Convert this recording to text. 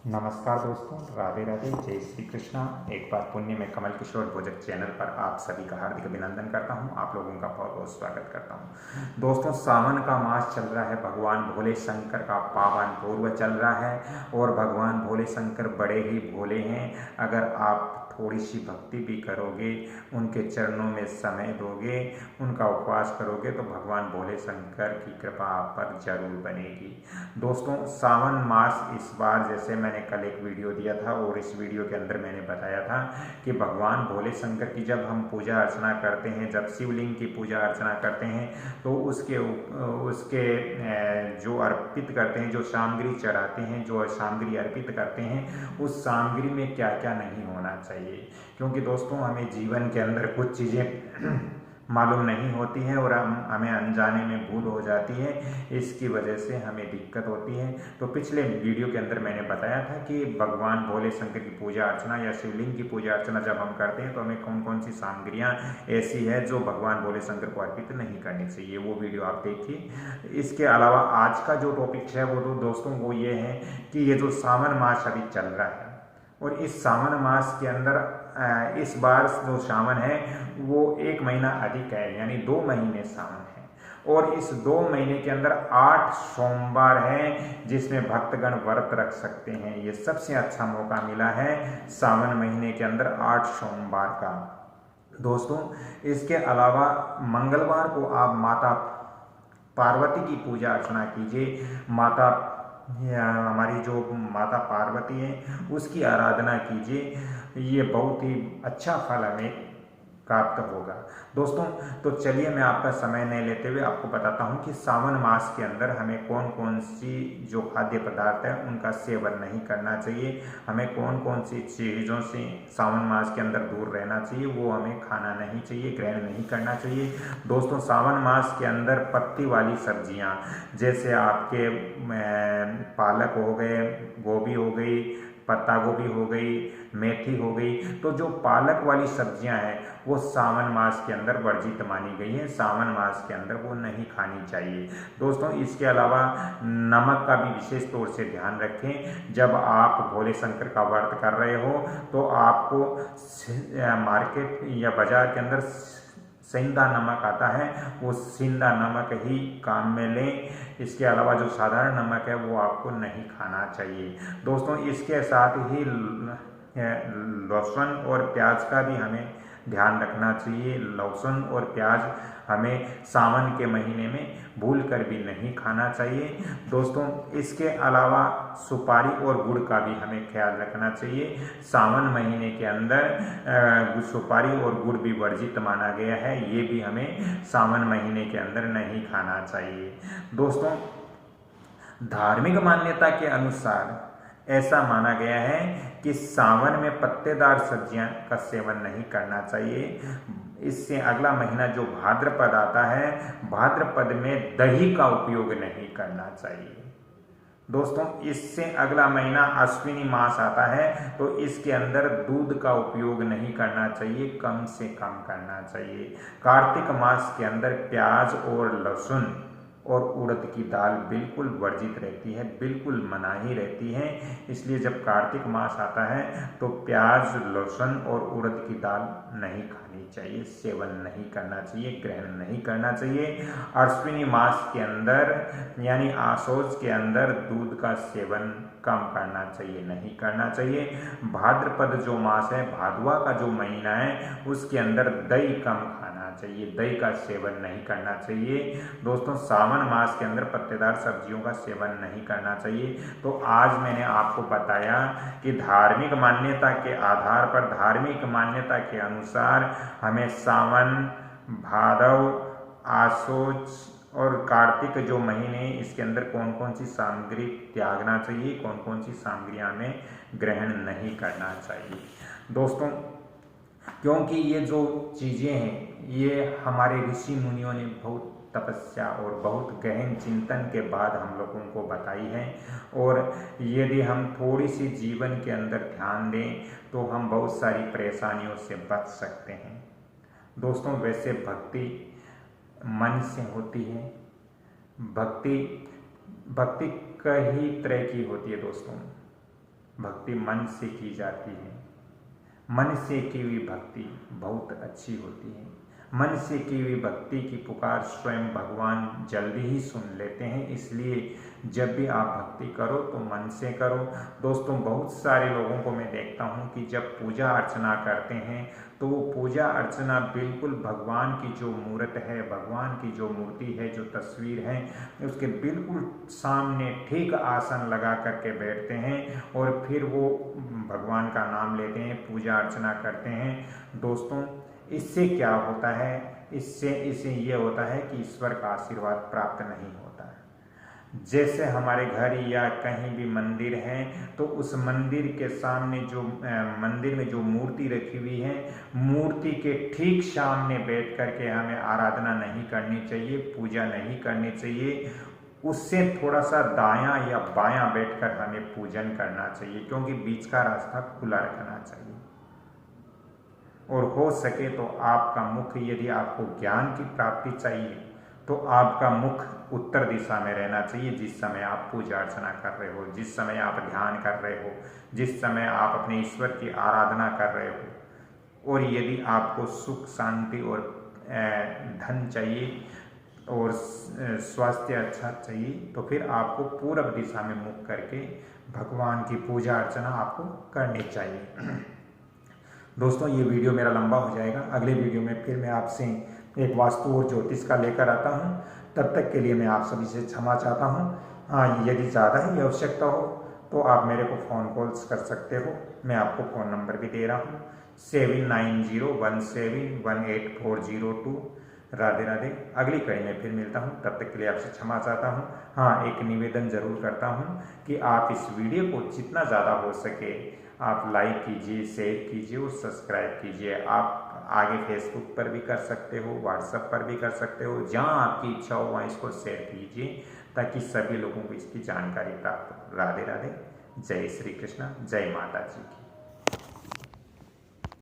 नमस्कार दोस्तों, राधे राधे, जय श्री कृष्णा। एक बार पुण्य में कमल किशोर भोजक चैनल पर आप सभी का हार्दिक अभिनंदन करता हूं। आप लोगों का बहुत बहुत स्वागत करता हूं। दोस्तों, सावन का मास चल रहा है, भगवान भोले शंकर का पावन पर्व चल रहा है और भगवान भोले शंकर बड़े ही भोले हैं। अगर आप थोड़ी सी भक्ति भी करोगे, उनके चरणों में समय दोगे, उनका उपवास करोगे तो भगवान भोले शंकर की कृपा आप पर जरूर बनेगी। दोस्तों, सावन मास इस बार, जैसे मैंने कल एक वीडियो दिया था और इस वीडियो के अंदर मैंने बताया था कि भगवान भोले शंकर की जब हम पूजा अर्चना करते हैं, जब शिवलिंग की पूजा अर्चना करते हैं तो उसके जो अर्पित करते हैं, जो सामग्री चढ़ाते हैं, जो सामग्री अर्पित करते हैं, उस सामग्री में क्या क्या नहीं होना चाहिए। क्योंकि दोस्तों, हमें जीवन के अंदर कुछ चीज़ें मालूम नहीं होती है और हमें अनजाने में भूल हो जाती है, इसकी वजह से हमें दिक्कत होती है। तो पिछले वीडियो के अंदर मैंने बताया था कि भगवान भोले शंकर की पूजा अर्चना या शिवलिंग की पूजा अर्चना जब हम करते हैं तो हमें कौन कौन सी सामग्रियां ऐसी है जो भगवान भोले शंकर को अर्पित नहीं करनी चाहिए, वो वीडियो आप देखिए। इसके अलावा आज का जो टॉपिक है वो तो दोस्तों वो ये है कि ये जो सावन मास अभी चल रहा है और इस सावन मास के अंदर इस बार जो सावन है वो 1 महीना अधिक है, यानी 2 महीने सावन है और इस 2 महीने के अंदर 8 सोमवार हैं जिसमें भक्तगण व्रत रख सकते हैं। ये सबसे अच्छा मौका मिला है सावन महीने के अंदर 8 सोमवार का। दोस्तों, इसके अलावा मंगलवार को आप माता पार्वती की पूजा अर्चना कीजिए। हमारी जो माता पार्वती है उसकी आराधना कीजिए, ये बहुत ही अच्छा फल हमें प्राप्त होगा। दोस्तों, तो चलिए मैं आपका समय नहीं लेते हुए आपको बताता हूँ कि सावन मास के अंदर हमें कौन कौन सी जो खाद्य पदार्थ है उनका सेवन नहीं करना चाहिए, हमें कौन कौन सी चीज़ों से सावन मास के अंदर दूर रहना चाहिए, वो हमें खाना नहीं चाहिए, ग्रहण नहीं करना चाहिए। दोस्तों, सावन मास के अंदर पत्ती वाली सब्जियाँ जैसे आपके पालक हो गए, गोभी हो गई, पत्ता गोभी हो गई, मेथी हो गई, तो जो पालक वाली सब्जियां हैं वो सावन मास के अंदर वर्जित मानी गई हैं, सावन मास के अंदर वो नहीं खानी चाहिए। दोस्तों, इसके अलावा नमक का भी विशेष तौर से ध्यान रखें। जब आप भोले शंकर का व्रत कर रहे हो तो आपको मार्केट या बाजार के अंदर सेंधा नमक आता है, वो सेंधा नमक ही काम में लें। इसके अलावा जो साधारण नमक है वो आपको नहीं खाना चाहिए। दोस्तों, इसके साथ ही लहसुन और प्याज का भी हमें ध्यान रखना चाहिए। लहसुन और प्याज हमें सावन के महीने में भूल कर भी नहीं खाना चाहिए। दोस्तों, इसके अलावा सुपारी और गुड़ का भी हमें ख्याल रखना चाहिए। सावन महीने के अंदर सुपारी और गुड़ भी वर्जित माना गया है, ये भी हमें सावन महीने के अंदर नहीं खाना चाहिए। दोस्तों, धार्मिक मान्यता के अनुसार ऐसा माना गया है कि सावन में पत्तेदार सब्जियां का सेवन नहीं करना चाहिए। इससे अगला महीना जो भाद्रपद आता है, भाद्रपद में दही का उपयोग नहीं करना चाहिए। दोस्तों, इससे अगला महीना अश्विनी मास आता है तो इसके अंदर दूध का उपयोग नहीं करना चाहिए, कम से कम करना चाहिए। कार्तिक मास के अंदर प्याज और लहसुन और उड़द की दाल बिल्कुल वर्जित रहती है, बिल्कुल मनाही रहती है। इसलिए जब कार्तिक मास आता है तो प्याज, लहसुन और उड़द की दाल नहीं खानी चाहिए, सेवन नहीं करना चाहिए, ग्रहण नहीं करना चाहिए। अश्विनी मास के अंदर यानी आसोज के अंदर दूध का सेवन कम करना चाहिए, नहीं करना चाहिए। भाद्रपद जो मास है, भादवा का जो महीना है, उसके अंदर दही कम खाना चाहिए, दही का सेवन नहीं करना चाहिए। दोस्तों, सावन मास के अंदर पत्तेदार सब्जियों का सेवन नहीं करना चाहिए। तो आज मैंने आपको बताया कि धार्मिक मान्यता के आधार पर, धार्मिक मान्यता के अनुसार हमें सावन, भादव, आसोज और कार्तिक जो महीने, इसके अंदर कौन कौन सी सामग्री त्यागना चाहिए, कौन कौन सी सामग्रियां हमें ग्रहण नहीं करना चाहिए। दोस्तों, क्योंकि ये जो चीज़ें हैं ये हमारे ऋषि मुनियों ने बहुत तपस्या और बहुत गहन चिंतन के बाद हम लोगों को बताई है और यदि हम थोड़ी सी जीवन के अंदर ध्यान दें तो हम बहुत सारी परेशानियों से बच सकते हैं। दोस्तों, वैसे भक्ति मन से होती है, भक्ति कई तरह की होती है। दोस्तों, भक्ति मन से की जाती है। मन से की हुई भक्ति बहुत अच्छी होती है। मन से की हुई भक्ति की पुकार स्वयं भगवान जल्दी ही सुन लेते हैं। इसलिए जब भी आप भक्ति करो तो मन से करो। दोस्तों, बहुत सारे लोगों को मैं देखता हूँ कि जब पूजा अर्चना करते हैं तो वो पूजा अर्चना बिल्कुल भगवान की जो मूर्त है, भगवान की जो मूर्ति है, जो तस्वीर है, उसके बिल्कुल सामने ठीक आसन लगा करके बैठते हैं और फिर वो भगवान का नाम लेते हैं, पूजा अर्चना करते हैं। दोस्तों, इससे क्या होता है? इससे ये होता है कि ईश्वर का आशीर्वाद प्राप्त नहीं होता है। जैसे हमारे घर या कहीं भी मंदिर है तो उस मंदिर के सामने जो मंदिर में जो मूर्ति रखी हुई है, मूर्ति के ठीक सामने बैठ करके हमें आराधना नहीं करनी चाहिए, पूजा नहीं करनी चाहिए। उससे थोड़ा सा दायां या बायां बैठकर हमें पूजन करना चाहिए, क्योंकि बीच का रास्ता खुला रखना चाहिए। और हो सके तो आपका मुख, यदि आपको ज्ञान की प्राप्ति चाहिए तो आपका मुख उत्तर दिशा में रहना चाहिए। जिस समय आप पूजा अर्चना कर रहे हो, जिस समय आप ध्यान कर रहे हो, जिस समय आप अपने ईश्वर की आराधना कर रहे हो। और यदि आपको सुख, शांति और धन चाहिए और स्वास्थ्य अच्छा चाहिए तो फिर आपको पूर्व दिशा में मुख करके भगवान की पूजा अर्चना आपको करनी चाहिए। दोस्तों, ये वीडियो मेरा लंबा हो जाएगा। अगले वीडियो में फिर मैं आपसे एक वास्तु और ज्योतिष का लेकर आता हूँ। तब तक के लिए मैं आप सभी से क्षमा चाहता हूँ। हाँ, यदि ज़्यादा ही आवश्यकता हो तो आप मेरे को फ़ोन कॉल्स कर सकते हो। मैं आपको फ़ोन नंबर भी दे रहा हूँ 7901718402। राधे राधे। अगली कड़ी में फिर मिलता हूँ, तब तक के लिए आपसे क्षमा चाहता हूँ। हाँ, एक निवेदन जरूर करता हूँ कि आप इस वीडियो को जितना ज़्यादा हो सके आप लाइक कीजिए, शेयर कीजिए और सब्सक्राइब कीजिए। आप आगे फेसबुक पर भी कर सकते हो, व्हाट्सएप पर भी कर सकते हो, जहाँ आपकी इच्छा हो वहाँ इसको शेयर कीजिए ताकि सभी लोगों को इसकी जानकारी प्राप्त हो। राधे राधे। जय श्री कृष्ण, जय माता जी की।